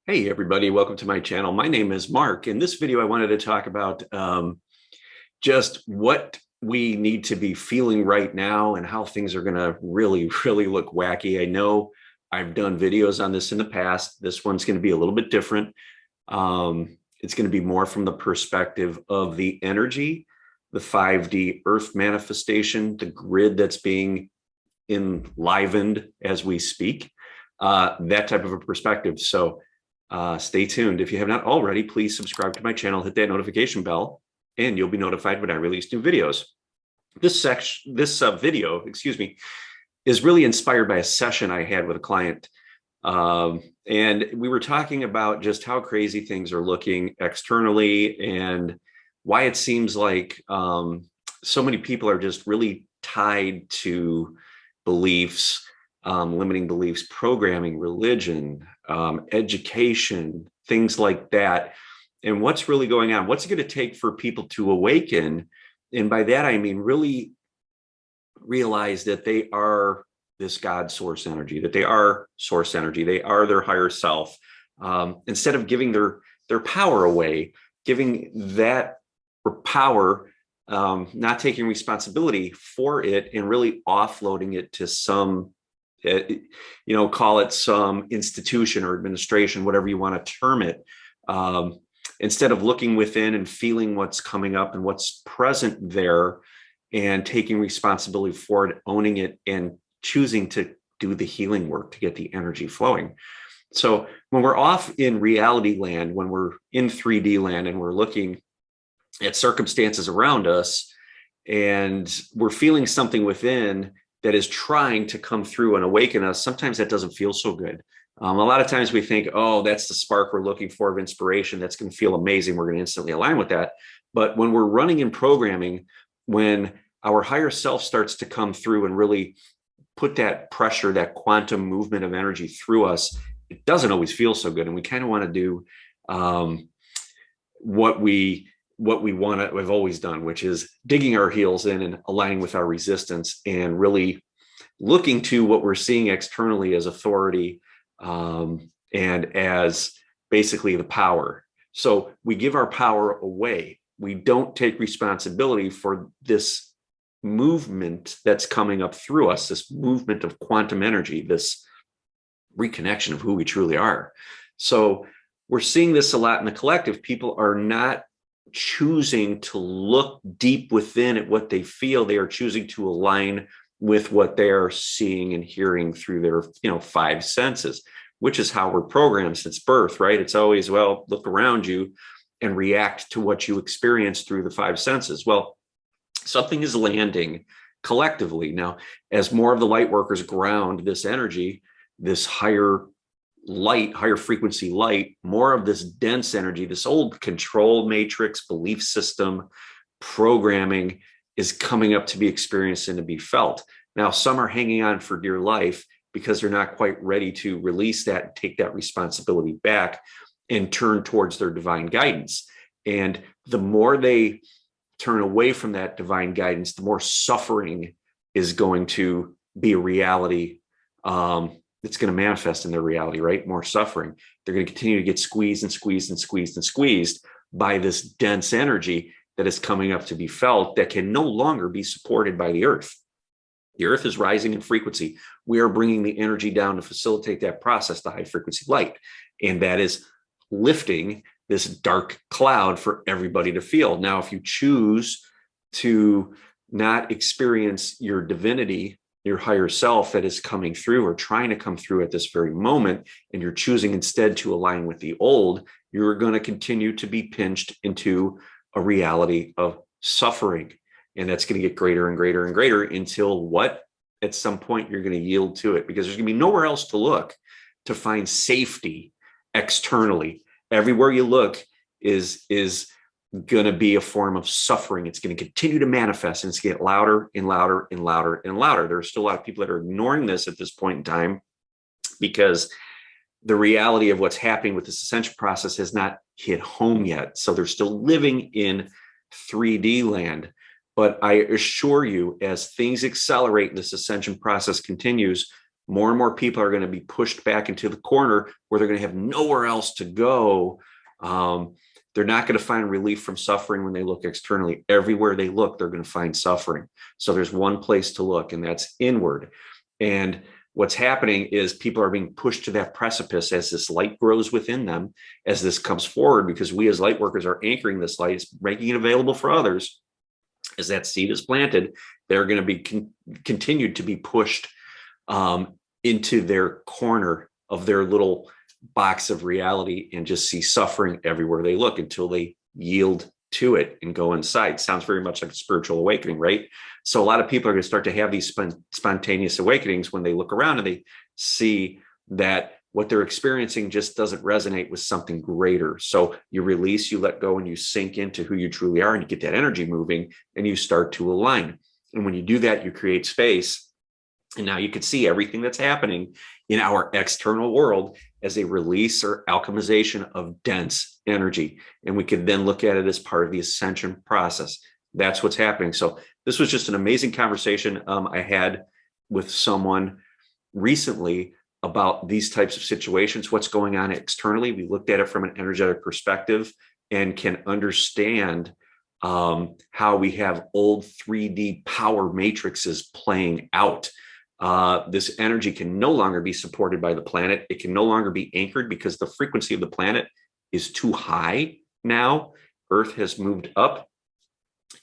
Hey everybody, welcome to my channel. My name is Mark. In this video, I wanted to talk about just what we need to be feeling right now and how things are going to really look wacky. I know I've done videos on this in the past. This one's going to be a little bit different. It's going to be more from the perspective of the energy, the 5D Earth manifestation, the grid that's being enlivened as we speak, that type of a perspective. So stay tuned. If you have not already, please subscribe to my channel, hit that notification bell, and you'll be notified when I release new videos. This video, excuse me, is really inspired by a session I had with a client. And we were talking about just how crazy things are looking externally and why it seems like so many people are just really tied to beliefs, limiting beliefs, programming, religion, education, things like that. And what's really going on? What's it going to take for people to awaken? And by that, I mean really realize that they are this God source energy, that they are source energy, they are their higher self. Instead of giving their power away, giving that power, not taking responsibility for it and really offloading it to some call it some institution or administration, whatever you want to term it, instead of looking within and feeling what's coming up and what's present there and taking responsibility for it, owning it, and choosing to do the healing work to get the energy flowing. So when we're off in reality land, when we're in 3D land and we're looking at circumstances around us and we're feeling something within that is trying to come through and awaken us, sometimes that doesn't feel so good. A lot of times we think, oh, that's the spark we're looking for of inspiration. That's going to feel amazing. We're going to instantly align with that. But when we're running in programming, when our higher self starts to come through and really put that pressure, that quantum movement of energy through us, it doesn't always feel so good. And we kind of want to do what we want to have always done, which is digging our heels in and aligning with our resistance and really looking to what we're seeing externally as authority, and as basically the power. So we give our power away. We don't take responsibility for this movement that's coming up through us, this movement of quantum energy, this reconnection of who we truly are. So we're seeing this a lot in the collective. People are not choosing to look deep within at what they feel. They are choosing to align with what they are seeing and hearing through their five senses, which is how we're programmed since birth, right? It's always, well, look around you and react to what you experience through the five senses. Well, something is landing collectively now as more of the light workers ground this energy, this higher light, higher frequency light, more of this dense energy, this old control matrix, belief system, programming is coming up to be experienced and to be felt. Now, some are hanging on for dear life because they're not quite ready to release that and take that responsibility back and turn towards their divine guidance. And the more they turn away from that divine guidance, the more suffering is going to be a reality. It's going to manifest in their reality, right? More suffering. They're going to continue to get squeezed and squeezed and squeezed and squeezed by this dense energy that is coming up to be felt that can no longer be supported by the earth. The earth is rising in frequency. We are bringing the energy down to facilitate that process, the high frequency light. And that is lifting this dark cloud for everybody to feel. Now, if you choose to not experience your divinity, your higher self that is coming through or trying to come through at this very moment, and you're choosing instead to align with the old, you're going to continue to be pinched into a reality of suffering. And that's going to get greater and greater and greater until what? At some point, you're going to yield to it because there's going to be nowhere else to look to find safety externally. Everywhere you look is going to be a form of suffering. It's going to continue to manifest and it's going to get louder and louder and louder and louder. There are still a lot of people that are ignoring this at this point in time because the reality of what's happening with this ascension process has not hit home yet. So they're still living in 3D land. But I assure you, as things accelerate and this ascension process continues, more and more people are going to be pushed back into the corner where they're going to have nowhere else to go. They're not going to find relief from suffering when they look externally. Everywhere they look, they're going to find suffering. So there's one place to look, and that's inward. And what's happening is people are being pushed to that precipice as this light grows within them, as this comes forward, because we as light workers are anchoring this light, it's making it available for others. As that seed is planted, they're going to be continued to be pushed into their corner of their little box of reality and just see suffering everywhere they look until they yield to it and go inside. Sounds very much like a spiritual awakening, right? So a lot of people are going to start to have these spontaneous awakenings when they look around and they see that what they're experiencing just doesn't resonate with something greater. So you release, you let go, and you sink into who you truly are, and you get that energy moving and you start to align. And when you do that, you create space. And now you can see everything that's happening in our external world as a release or alchemization of dense energy. And we could then look at it as part of the ascension process. That's what's happening. So this was just an amazing conversation I had with someone recently about these types of situations, what's going on externally. We looked at it from an energetic perspective and can understand how we have old 3D power matrices playing out. This energy can no longer be supported by the planet. It can no longer be anchored because the frequency of the planet is too high now. Earth has moved up,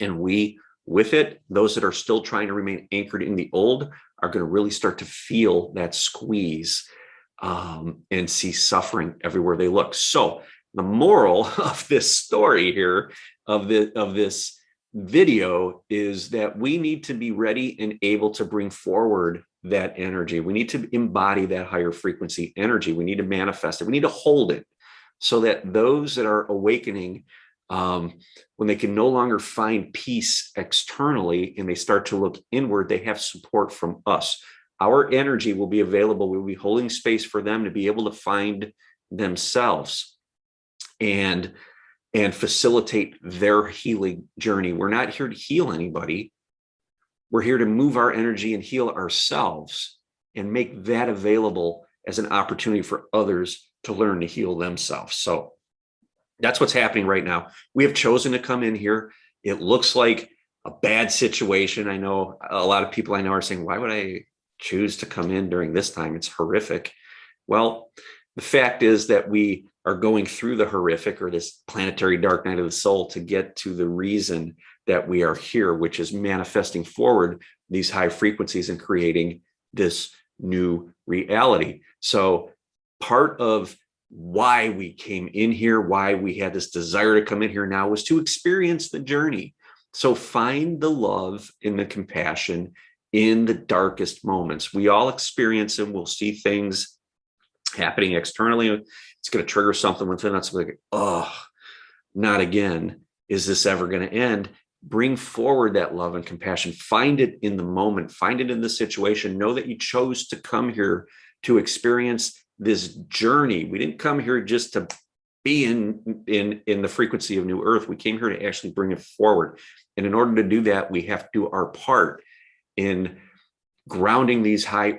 and we, with it, those that are still trying to remain anchored in the old are going to really start to feel that squeeze and see suffering everywhere they look. So the moral of this story here, of this video, is that we need to be ready and able to bring forward that energy. We need to embody that higher frequency energy. We need to manifest it. We need to hold it so that those that are awakening, when they can no longer find peace externally and they start to look inward, they have support from us. Our energy will be available. We'll be holding space for them to be able to find themselves and facilitate their healing journey. We're not here to heal anybody. We're here to move our energy and heal ourselves and make that available as an opportunity for others to learn to heal themselves. So that's what's happening right now. We have chosen to come in here. It looks like a bad situation. I know a lot of people I know are saying, why would I choose to come in during this time? It's horrific. Well, the fact is that we are going through the horrific, or this planetary dark night of the soul, to get to the reason that we are here, which is manifesting forward these high frequencies and creating this new reality. So part of why we came in here, why we had this desire to come in here now, was to experience the journey. So find the love and the compassion in the darkest moments. We all experience them. We'll see things happening externally. It's going to trigger something within us. Like, oh, not again. Is this ever going to end? Bring forward that love and compassion. Find it in the moment. Find it in the situation. Know that you chose to come here to experience this journey. We didn't come here just to be in the frequency of New Earth. We came here to actually bring it forward. And in order to do that, we have to do our part in grounding these high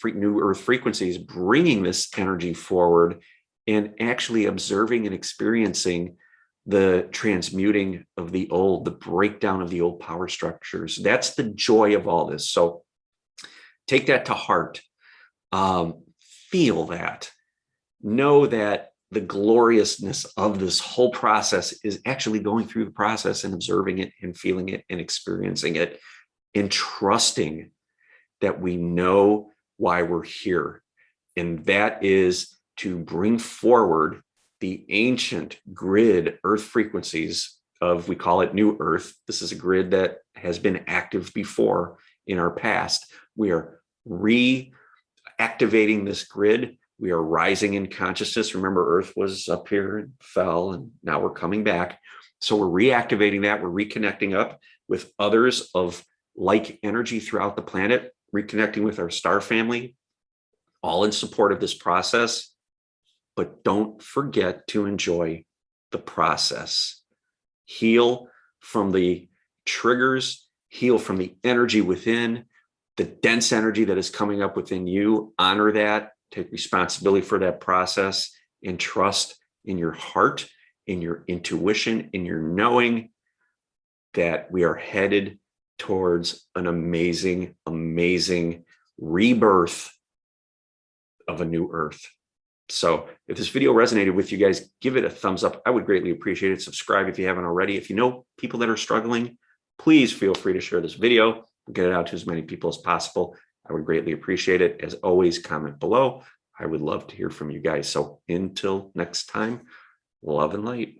new Earth frequencies, bringing this energy forward, and actually observing and experiencing the transmuting of the old, the breakdown of the old power structures. That's the joy of all this. So take that to heart. Feel that. Know that the gloriousness of this whole process is actually going through the process and observing it and feeling it and experiencing it, and trusting that we know why we're here. And that is to bring forward the ancient grid Earth frequencies of, we call it New Earth. This is a grid that has been active before in our past. We are reactivating this grid. We are rising in consciousness. Remember, Earth was up here and fell, and now we're coming back. So we're reactivating that. We're reconnecting up with others of like energy throughout the planet, reconnecting with our star family, all in support of this process. But don't forget to enjoy the process. Heal from the triggers, heal from the energy within. the dense energy that is coming up within you, honor that, take responsibility for that process, and trust in your heart, in your intuition, in your knowing that we are headed towards an amazing, amazing rebirth of a new earth. So if this video resonated with you guys, give it a thumbs up. I would greatly appreciate it. Subscribe if you haven't already. If you know people that are struggling, please feel free to share this video. Get it out to as many people as possible. I would greatly appreciate it. As always, comment below. I would love to hear from you guys. So until next time, love and light.